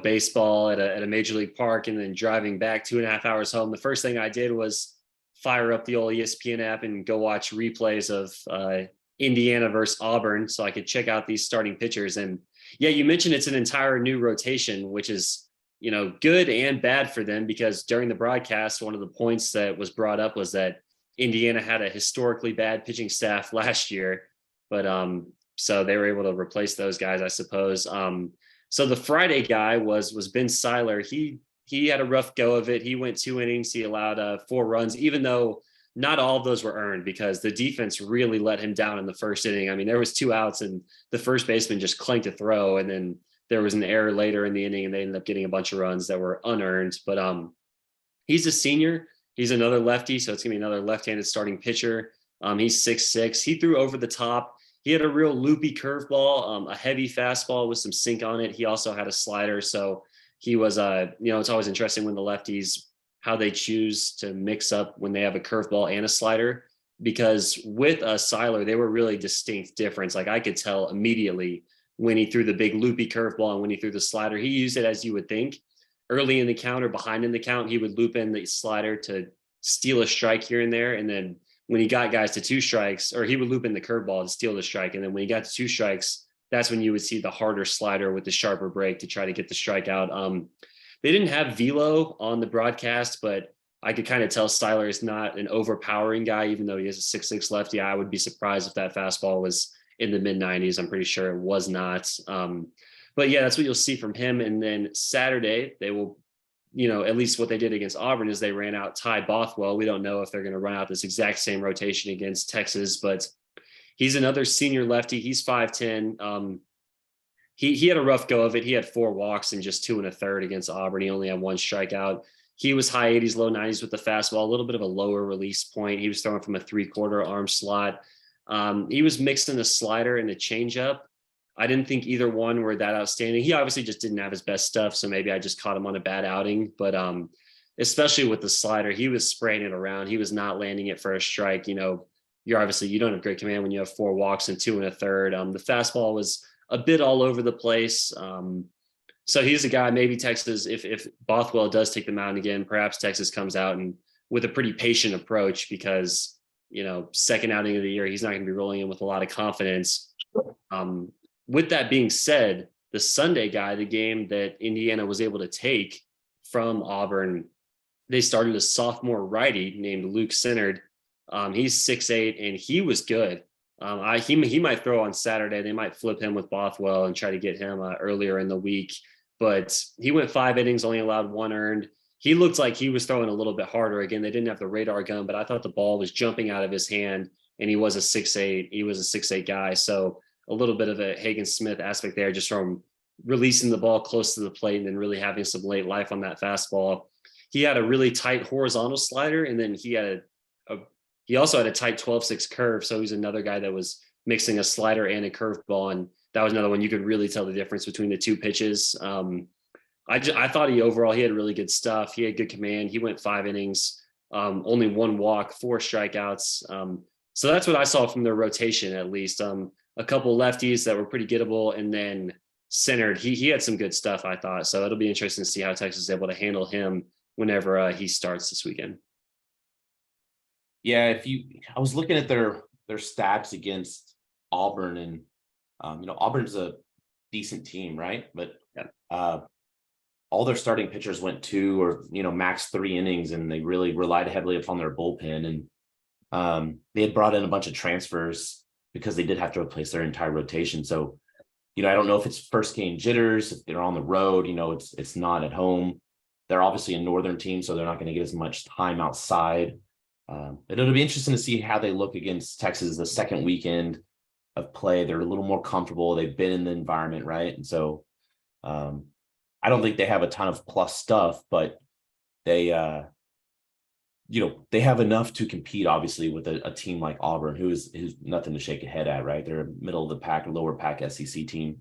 baseball at a major league park and then driving back 2.5 hours home, the first thing I did was fire up the old ESPN app and go watch replays of Indiana versus Auburn so I could check out these starting pitchers. And yeah, you mentioned it's an entire new rotation, which is, good and bad for them, because during the broadcast, one of the points that was brought up was that Indiana had a historically bad pitching staff last year, but so they were able to replace those guys, I suppose. So the Friday guy was Ben Seiler. He had a rough go of it. He went 2 innings. He allowed 4 runs, even though not all of those were earned, because the defense really let him down in the first inning. I mean, there was 2 outs and the first baseman just clanked a throw, and then there was an error later in the inning and they ended up getting a bunch of runs that were unearned. But he's a senior. He's another lefty, so it's going to be another left-handed starting pitcher. He's 6'6". He threw over the top. He had a real loopy curveball, a heavy fastball with some sink on it. He also had a slider. So he was, it's always interesting when the lefties, how they choose to mix up when they have a curveball and a slider. because with Seiler, they were really distinct difference. Like I could tell immediately when he threw the big loopy curveball and when he threw the slider. He used it as you would think. Early in the count or behind in the count, he would loop in the slider to steal a strike here and there. And then when he got guys to 2 strikes, or he would loop in the curveball to steal the strike. And then when he got to 2 strikes, that's when you would see the harder slider with the sharper break to try to get the strikeout. They didn't have velo on the broadcast, but I could kind of tell Styler is not an overpowering guy, even though he has a 6'6" lefty. I would be surprised if that fastball was in the mid 90s. I'm pretty sure it was not. But yeah, that's what you'll see from him. And then Saturday, they will, at least what they did against Auburn is they ran out Ty Bothwell. We don't know if they're going to run out this exact same rotation against Texas, but he's another senior lefty. He's 5'10". He had a rough go of it. He had 4 walks and just 2 1/3 against Auburn. He only had 1 strikeout. He was high 80s, low 90s with the fastball, a little bit of a lower release point. He was throwing from a 3/4 arm slot. He was mixing a slider and a changeup. I didn't think either one were that outstanding. He obviously just didn't have his best stuff, so maybe I just caught him on a bad outing. But especially with the slider, he was spraying it around. He was not landing it for a strike. You don't have great command when you have 4 walks and 2 1/3. The fastball was a bit all over the place. So he's a guy, maybe Texas, if Bothwell does take the mound again, perhaps Texas comes out and with a pretty patient approach because, second outing of the year, he's not going to be rolling in with a lot of confidence. With that being said, the Sunday guy, the game that Indiana was able to take from Auburn, they started a sophomore righty named Luke Sinnard. He's 6'8", and he was good. He might throw on Saturday. They might flip him with Bothwell and try to get him earlier in the week. But he went 5 innings, only allowed 1 earned. He looked like he was throwing a little bit harder. Again, they didn't have the radar gun, but I thought the ball was jumping out of his hand, and he was a 6'8". He was a 6'8" guy. So a little bit of a Hagen Smith aspect there, just from releasing the ball close to the plate and then really having some late life on that fastball. He had a really tight horizontal slider, and then he also had a tight 12-6 curve. So he's another guy that was mixing a slider and a curveball. And that was another one you could really tell the difference between the 2 pitches. I thought he had really good stuff. He had good command. He went 5 innings, only 1 walk, 4 strikeouts. So that's what I saw from their rotation, at least. A couple lefties that were pretty gettable, and then Sinnard, he had some good stuff, I thought. So it'll be interesting to see how Texas is able to handle him whenever he starts this weekend. Yeah, I was looking at their stats against Auburn, and Auburn's a decent team, right? But all their starting pitchers went 2 or max 3 innings, and they really relied heavily upon their bullpen. And they had brought in a bunch of transfers because they did have to replace their entire rotation. So, I don't know if it's first game jitters, if they're on the road, it's not at home. They're obviously a northern team, so they're not going to get as much time outside. But it'll be interesting to see how they look against Texas the second weekend of play. They're a little more comfortable. They've been in the environment, right? And so I don't think they have a ton of plus stuff, but they they have enough to compete, obviously, with a team like Auburn, who's nothing to shake a head at, right? They're a middle of the pack, lower pack SEC team.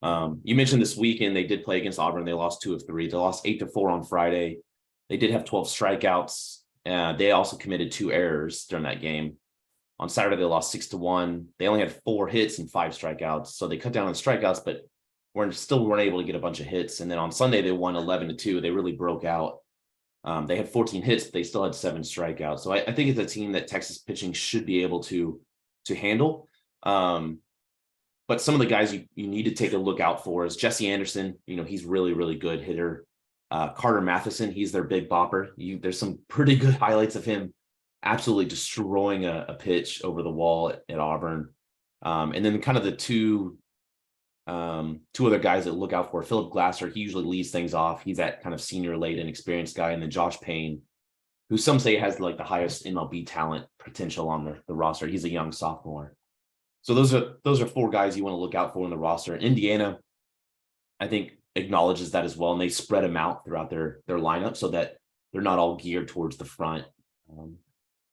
You mentioned this weekend they did play against Auburn. They lost 2 of 3. They lost 8-4 on Friday. They did have 12 strikeouts. They also committed 2 errors during that game. On Saturday, they lost 6-1. They only had 4 hits and 5 strikeouts. So they cut down on strikeouts, but weren't able to get a bunch of hits. And then on Sunday, they won 11-2. They really broke out. They had 14 hits, but they still had 7 strikeouts. So I think it's a team that Texas pitching should be able to handle. But some of the guys you need to take a look out for is Jesse Anderson. He's really, really good hitter. Carter Matheson, he's their big bopper. There's some pretty good highlights of him absolutely destroying a pitch over the wall at Auburn. And then kind of the two other guys that look out for, Philip Glasser, he usually leads things off. He's that kind of senior late and experienced guy. And then Josh Payne, who some say has like the highest MLB talent potential on the roster. He's a young sophomore. So those are 4 guys you want to look out for in the roster. Indiana, I think, acknowledges that as well, and they spread them out throughout their lineup so that they're not all geared towards the front.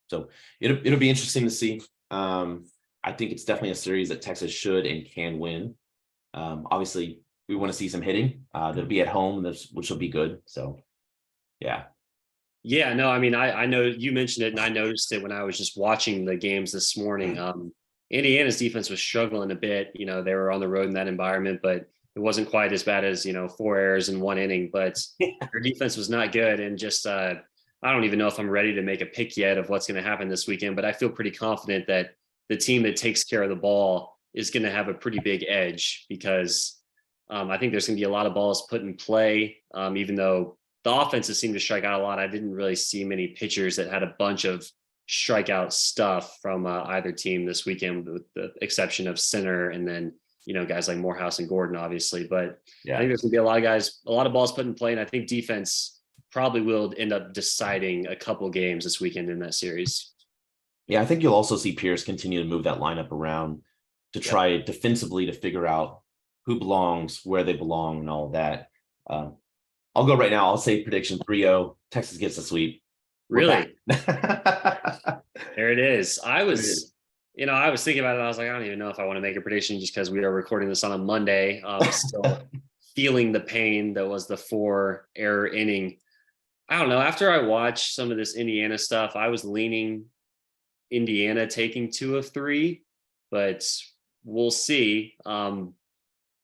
So it'll be interesting to see. I think it's definitely a series that Texas should and can win. Obviously, we want to see some hitting. They'll be at home, which will be good. So, yeah. Yeah, no, I mean, I know you mentioned it, and I noticed it when I was just watching the games this morning. Indiana's defense was struggling a bit. They were on the road in that environment, but it wasn't quite as bad as 4 errors in one inning. But their defense was not good, and just I don't even know if I'm ready to make a pick yet of what's going to happen this weekend. But I feel pretty confident that the team that takes care of the ball is going to have a pretty big edge because I think there's going to be a lot of balls put in play, even though the offenses seem to strike out a lot. I didn't really see many pitchers that had a bunch of strikeout stuff from either team this weekend, with the exception of Center and then guys like Morehouse and Gordon, obviously. But I think there's going to be a lot of guys, a lot of balls put in play, and I think defense probably will end up deciding a couple games this weekend in that series. Yeah, I think you'll also see Pierce continue to move that lineup around to try defensively to figure out who belongs, where they belong, and all of that. I'll go right now. I'll say prediction 3-0. Texas gets a sweep. Really? There it is. I was thinking about it. I was like, I don't even know if I want to make a prediction just because we are recording this on a Monday. Still feeling the pain that was the 4-error inning. I don't know. After I watched some of this Indiana stuff, I was leaning Indiana taking 2 of 3, but we'll see.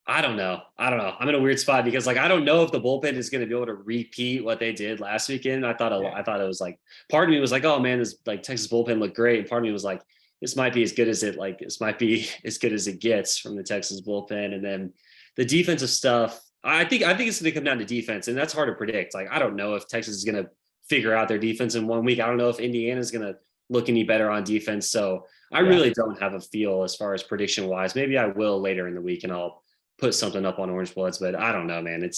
I don't know. I'm in a weird spot because I don't know if the bullpen is going to be able to repeat what they did last weekend. I thought it was part of me was like, oh man, this Texas bullpen looked great. And part of me was like, this might be as good as it gets from the Texas bullpen. And then the defensive stuff, I think it's going to come down to defense, and that's hard to predict. I don't know if Texas is going to figure out their defense in 1 week. I don't know if Indiana is going to look any better on defense. So I really don't have a feel as far as prediction wise. Maybe I will later in the week and I'll put something up on Orange Bloods, but I don't know, man.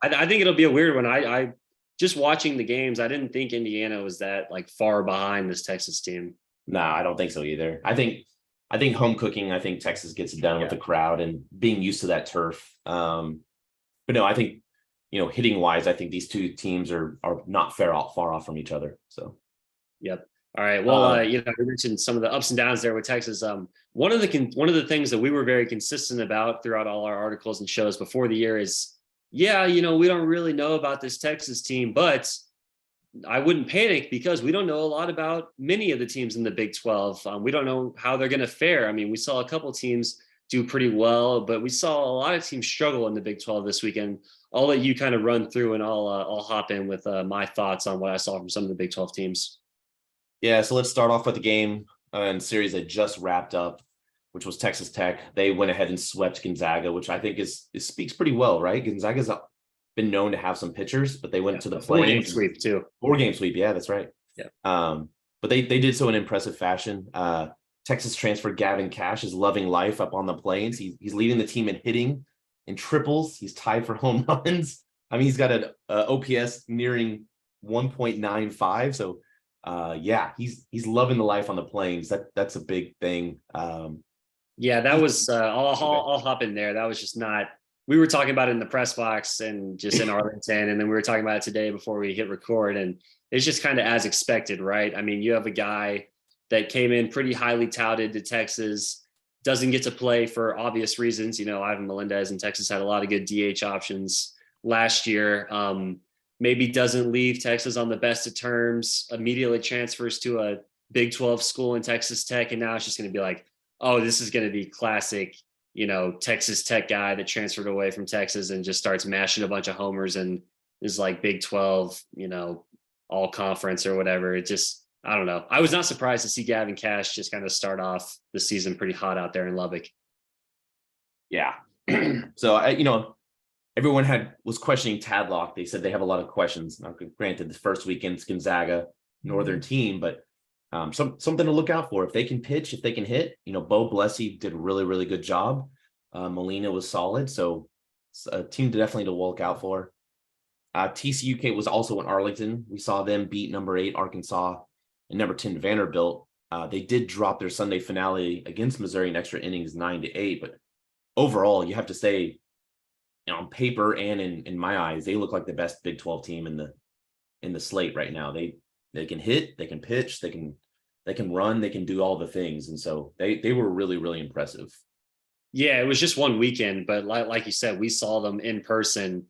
I think it'll be a weird one. I just watching the games, I didn't think Indiana was that far behind this Texas team. No, I don't think so either. I think home cooking, I think Texas gets it done with the crowd and being used to that turf. But no, I think, hitting wise, I think these two teams are not far off from each other. So, yep. All right. Well, we mentioned some of the ups and downs there with Texas. One of the things that we were very consistent about throughout all our articles and shows before the year is, we don't really know about this Texas team, but I wouldn't panic because we don't know a lot about many of the teams in the Big 12. We don't know how they're going to fare. I mean, we saw a couple teams do pretty well, but we saw a lot of teams struggle in the Big 12 this weekend. I'll let you kind of run through, and I'll hop in with my thoughts on what I saw from some of the Big 12 teams. Yeah, so let's start off with the game and series that just wrapped up, which was Texas Tech. They went ahead and swept Gonzaga, which I think speaks pretty well, right? Gonzaga's been known to have some pitchers, but they went to the play. 4-game sweep too. 4-game sweep, yeah, that's right. Yeah. But they did so in impressive fashion. Texas transfer Gavin Cash is loving life up on the Plains. He's leading the team in hitting, in triples. He's tied for home runs. I mean, he's got an OPS nearing 1.95. So, he's loving the life on the Plains. That's a big thing. That was. I'll hop in there. That was just not. We were talking about it in the press box and just in Arlington, and then we were talking about it today before we hit record, and it's just kind of as expected, right? I mean, you have a guy that came in pretty highly touted to Texas, doesn't get to play for obvious reasons. Ivan Melendez in Texas had a lot of good DH options last year. Maybe doesn't leave Texas on the best of terms, immediately transfers to a Big 12 school in Texas Tech. And now it's just going to be like, oh, this is going to be classic, Texas Tech guy that transferred away from Texas and just starts mashing a bunch of homers and is like Big 12, all conference or whatever. It just, I don't know. I was not surprised to see Gavin Cash just kind of start off the season pretty hot out there in Lubbock. Yeah. So, everyone was questioning Tadlock. They said they have a lot of questions. Now, granted, the first weekend's Gonzaga, Northern team, but something to look out for. If they can pitch, if they can hit, Bo Blessy did a really, really good job. Molina was solid. So it's a team definitely to look out for. TCUK was also in Arlington. We saw them beat number 8 Arkansas and number 10 Vanderbilt. They did drop their Sunday finale against Missouri in extra innings 9-8, but overall, you have to say, on paper and in my eyes, they look like the best Big 12 team in the slate right now. They can hit, they can pitch, they can run, they can do all the things, and so they were really, really impressive. Yeah, it was just one weekend, but like you said, we saw them in person,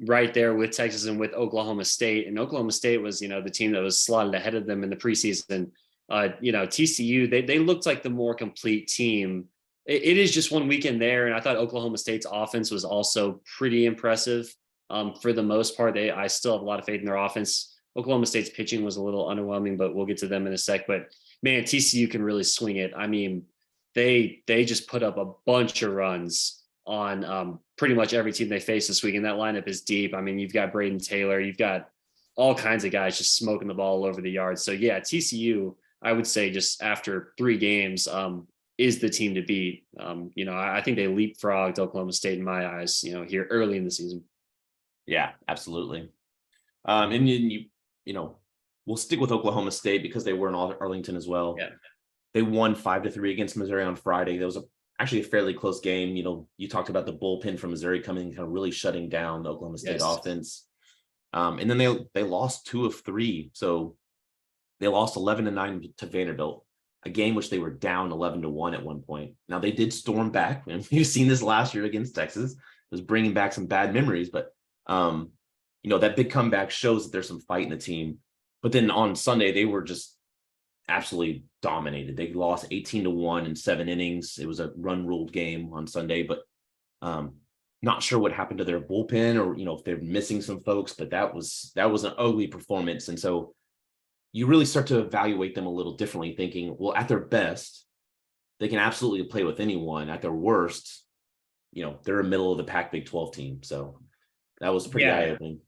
right there with Texas and with Oklahoma State. And Oklahoma State was, the team that was slotted ahead of them in the preseason. TCU, they looked like the more complete team. It is just one weekend there. And I thought Oklahoma State's offense was also pretty impressive. For the most part, I still have a lot of faith in their offense. Oklahoma State's pitching was a little underwhelming, but we'll get to them in a sec. But man, TCU can really swing it. I mean, they just put up a bunch of runs on pretty much every team they face this week. And that lineup is deep. I mean, you've got Braden Taylor, you've got all kinds of guys just smoking the ball all over the yard. So yeah, TCU, I would say just after 3 games, is the team to beat. I think they leapfrogged Oklahoma State in my eyes, here early in the season. Yeah, absolutely. And then we'll stick with Oklahoma State because they were in Arlington as well. Yeah. They won 5-3 against Missouri on Friday. That was actually a fairly close game. You talked about the bullpen from Missouri coming, kind of really shutting down the Oklahoma State offense. And then they lost 2 of 3. So they lost 11-9 to Vanderbilt, a game which they were down 11-1 at one point. Now they did storm back, and we've seen this last year against Texas. It was bringing back some bad memories, but that big comeback shows that there's some fight in the team. But then on Sunday, they were just absolutely dominated. They lost 18-1 in 7 innings. It was a run-ruled game on Sunday, but not sure what happened to their bullpen or, if they're missing some folks, but that was an ugly performance. And so you really start to evaluate them a little differently, thinking, well, at their best, they can absolutely play with anyone. At their worst, they're a middle of the pack Big 12 team. So that was pretty eye-opening.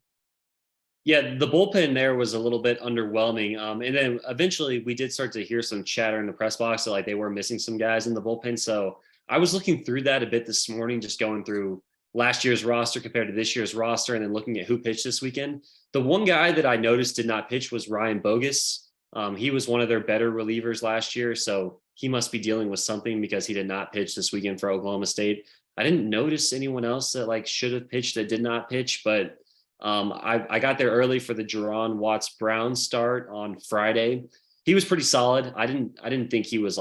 Yeah, the bullpen there was a little bit underwhelming. And then eventually we did start to hear some chatter in the press box that they were missing some guys in the bullpen. So I was looking through that a bit this morning, just going through last year's roster compared to this year's roster and then looking at who pitched this weekend. The one guy that I noticed did not pitch was Ryan Bogus. He was one of their better relievers last year. So he must be dealing with something because he did not pitch this weekend for Oklahoma State. I didn't notice anyone else that should have pitched that did not pitch, but I got there early for the Jerron Watts Brown start on Friday. He was pretty solid. I didn't think he was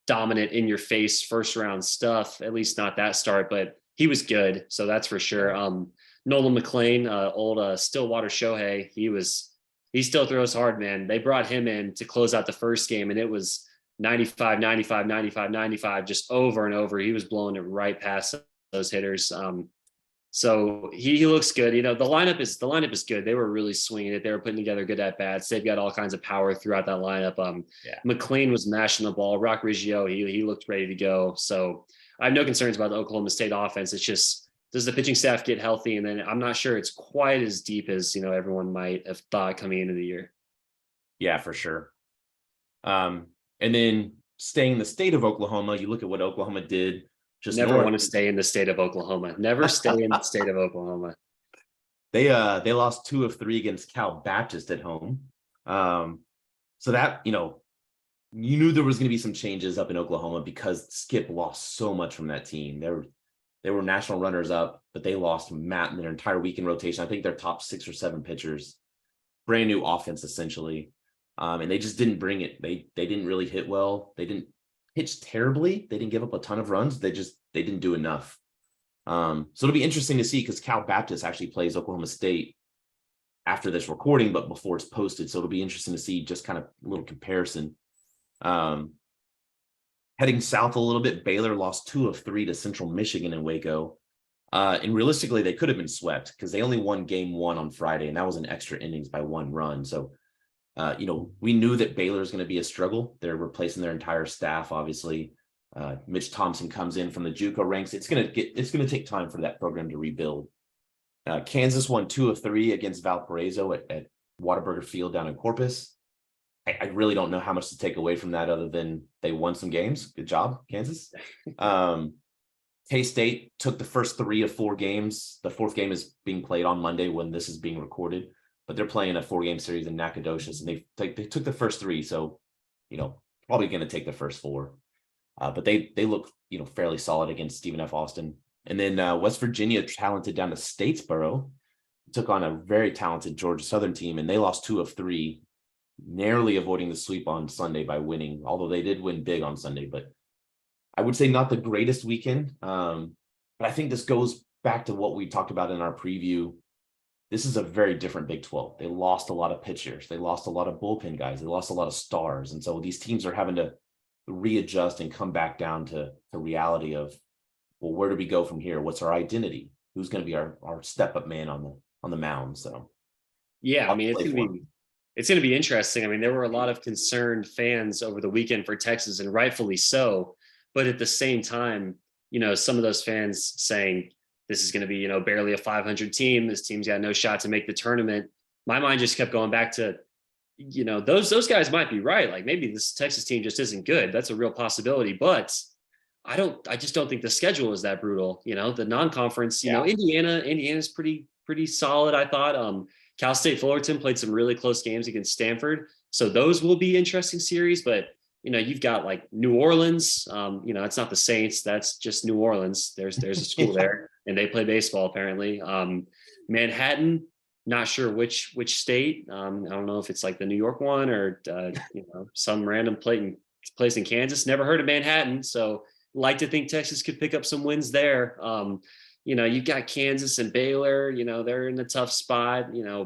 dominant in your face first round stuff, at least not that start, but he was good. So that's for sure. Nolan McLean, old Stillwater Shohei, he still throws hard, man. They brought him in to close out the first game and it was 95, 95, 95, 95, just over and over. He was blowing it right past those hitters. So he looks good. The lineup is good. They were really swinging it. They were putting together good at bats. They've got all kinds of power throughout that lineup. McLean was mashing the ball. Rock Riggio, he looked ready to go. So I have no concerns about the Oklahoma State offense. It's just, does the pitching staff get healthy? And then I'm not sure it's quite as deep as everyone might have thought coming into the year. Yeah, for sure. And then staying in the state of Oklahoma, you look at what Oklahoma did. Just never want to stay in the state of Oklahoma. Never stay in the state of Oklahoma. They lost 2 of 3 against Cal Baptist at home. So that, you knew there was going to be some changes up in Oklahoma because Skip lost so much from that team. They were national runners up, but they lost Matt in their entire weekend rotation. I think their top 6 or 7 pitchers, brand new offense essentially. And they just didn't bring it. They didn't really hit well. They didn't pitch terribly. They didn't give up a ton of runs. They didn't do enough. So it'll be interesting to see because Cal Baptist actually plays Oklahoma State after this recording, but before it's posted. So it'll be interesting to see just kind of a little comparison. Heading south a little bit, Baylor lost 2 of 3 to Central Michigan in Waco. And realistically, they could have been swept because they only won game 1 on Friday, and that was an extra innings by 1 run. So we knew that Baylor is going to be a struggle. They're replacing their entire staff, obviously. Mitch Thompson comes in from the JUCO ranks. It's going to take time for that program to rebuild. Kansas won 2 of 3 against Valparaiso at Whataburger Field down in Corpus. I really don't know how much to take away from that other than they won some games. Good job, Kansas. K-State took the first 3 of 4 games. The 4th game is being played on Monday when this is being recorded. But they're playing a 4-game series in Nacogdoches, and they took the first 3, so probably going to take the first 4. But they look fairly solid against Stephen F. Austin. And then West Virginia talented down to Statesboro, took on a very talented Georgia Southern team, and they lost 2 of 3, narrowly avoiding the sweep on Sunday by winning. Although they did win big on Sunday, but I would say not the greatest weekend. But I think this goes back to what we talked about in our preview. this is a very different Big 12. They lost a lot of pitchers. They lost a lot of bullpen guys. They lost a lot of stars. And so these teams are having to readjust and come back down to the reality of, well, where do we go from here? What's our identity? Who's going to be our step up man on the mound? So Yeah, I mean, it's going to be interesting. I mean, there were a lot of concerned fans over the weekend for Texas, and rightfully so. But at the same time, some of those fans saying this is going to be, barely a 500 team. This team's got no shot to make the tournament. My mind just kept going back to, those guys might be right. Like maybe this Texas team just isn't good. That's a real possibility. But I just don't think the schedule is that brutal. The non-conference, Indiana's pretty solid, I thought. Cal State Fullerton played some really close games against Stanford. So those will be interesting series, but you've got like New Orleans, it's not the Saints. That's just New Orleans. There's a school there and they play baseball apparently. Manhattan, not sure which state. I don't know if it's like the New York one or, some random place in Kansas. Never heard of Manhattan. So like to think Texas could pick up some wins there. You've got Kansas and Baylor, they're in a tough spot, Yeah.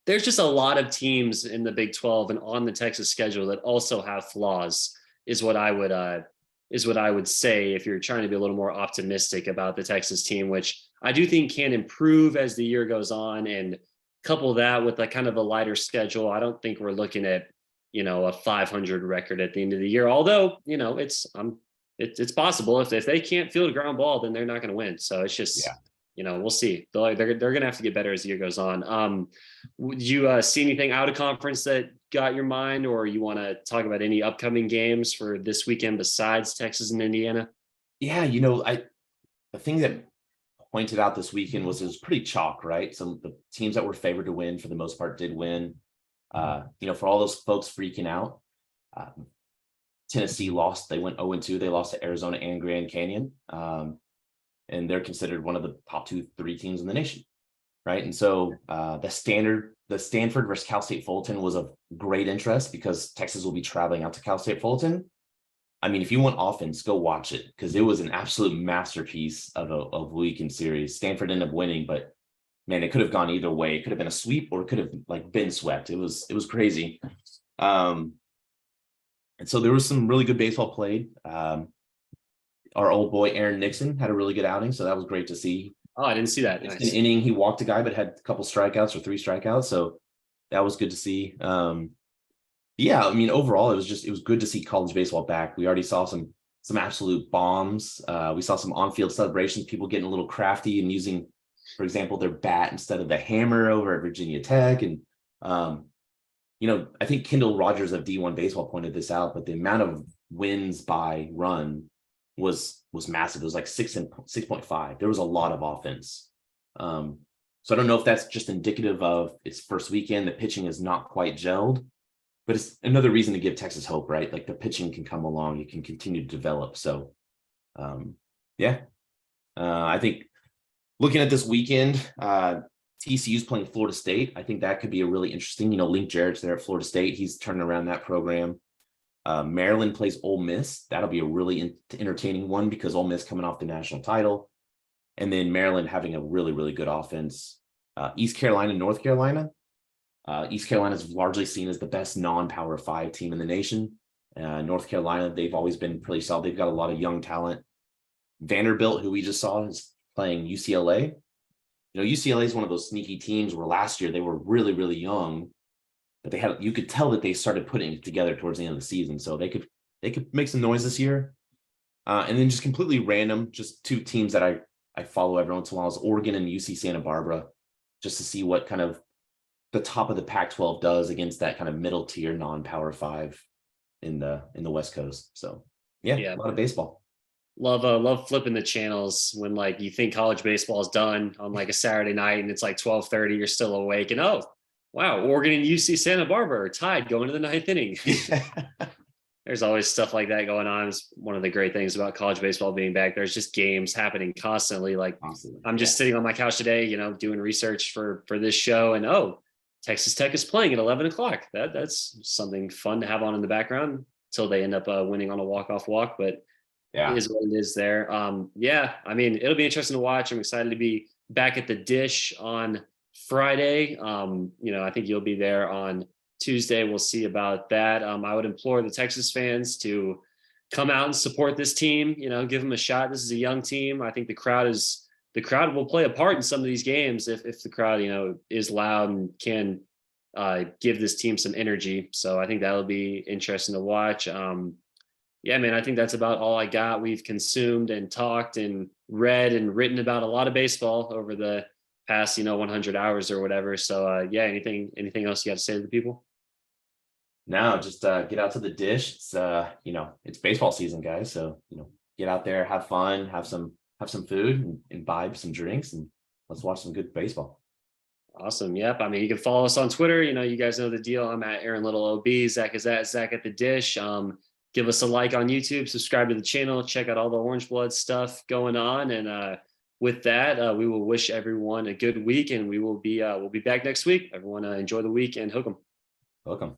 There's just a lot of teams in the Big 12 and on the Texas schedule that also have flaws is what I would say if you're trying to be a little more optimistic about the Texas team, which I do think can improve as the year goes on, and couple that with a kind of a lighter schedule. I don't think we're looking at, a 500 record at the end of the year, although, it's possible if they can't field a ground ball, then they're not going to win. So it's just, we'll see. They're going to have to get better as the year goes on. Would you see anything out of conference that got your mind, or you want to talk about any upcoming games for this weekend besides Texas and Indiana? Yeah. The thing that pointed out this weekend was it was pretty chalk, right? Some the teams that were favored to win for the most part did win. For all those folks freaking out, Tennessee lost. They went 0-2. They lost to Arizona and Grand Canyon. And they're considered one of the top 2-3 teams in the nation, right? And so the Stanford versus Cal State Fullerton was of great interest because Texas will be traveling out to Cal State Fullerton. I mean, if you want offense, go watch it because it was an absolute masterpiece of a weekend series. Stanford ended up winning, but man, it could have gone either way. It could have been a sweep or it could have been swept. It was crazy. And so there was some really good baseball played. Our old boy Aaron Nixon had a really good outing, so that was great to see. Oh, I didn't see that. Nice. An inning, he walked a guy, but had a couple strikeouts or 3 strikeouts, so that was good to see. I mean, overall, it was good to see college baseball back. We already saw some absolute bombs. We saw some on-field celebrations, people getting a little crafty and using, for example, their bat instead of the hammer over at Virginia Tech. And I think Kendall Rogers of D1 Baseball pointed this out, but the amount of wins by run was massive. It was like 6.5. There was a lot of offense. So I don't know if that's just indicative of its first weekend. The pitching is not quite gelled, but it's another reason to give Texas hope, right? Like the pitching can come along, it can continue to develop. So, I think looking at this weekend, TCU's playing Florida State. I think that could be a really interesting. Link Jarrett's there at Florida State. He's turning around that program. Maryland plays Ole Miss. That'll be a really entertaining one because Ole Miss coming off the national title, and then Maryland having a really, really good offense. East Carolina, North Carolina. East Carolina is largely seen as the best non-Power 5 team in the nation. North Carolina, they've always been pretty solid. They've got a lot of young talent. Vanderbilt, who we just saw, is playing UCLA. UCLA is one of those sneaky teams where last year they were really, really young, but you could tell that they started putting it together towards the end of the season. So they could make some noise this year. And then just completely random, just 2 teams that I follow every once in a while is Oregon and UC Santa Barbara, just to see what kind of the top of the Pac-12 does against that kind of middle tier non-Power 5 in the West Coast. So a lot of baseball. Love flipping the channels when like you think college baseball is done on like a Saturday night and it's like 12:30, you're still awake and wow, Oregon and UC Santa Barbara are tied going to the 9th inning. There's always stuff like that going on. It's one of the great things about college baseball being back. There's just games happening constantly. Like I'm just sitting on my couch today, doing research for this show, and Texas Tech is playing at 11 o'clock. That's something fun to have on in the background until they end up winning on a walk-off walk. But it is what it is there. I mean, it'll be interesting to watch. I'm excited to be back at the dish on Friday. I think you'll be there on Tuesday. We'll see about that. I would implore the Texas fans to come out and support this team. Give them a shot. This is a young team. I think the crowd will play a part in some of these games if the crowd is loud and can give this team some energy. So I think that'll be interesting to watch. Yeah, man, I think that's about all I got. We've consumed and talked and read and written about a lot of baseball over the past 100 hours or whatever. So yeah, anything else you got to say to the people? No, just get out to the dish. It's baseball season, guys. So get out there, have fun, have some food, and imbibe some drinks, and let's watch some good baseball. Awesome. Yep. I mean, you can follow us on Twitter. You guys know the deal. I'm at Aaron Little OB. Zach is at Zach at the Dish. Give us a like on YouTube, subscribe to the channel, check out all the Orange Blood stuff going on. And with that, we will wish everyone a good week, and we'll be back next week. Everyone enjoy the week and hook 'em. Welcome.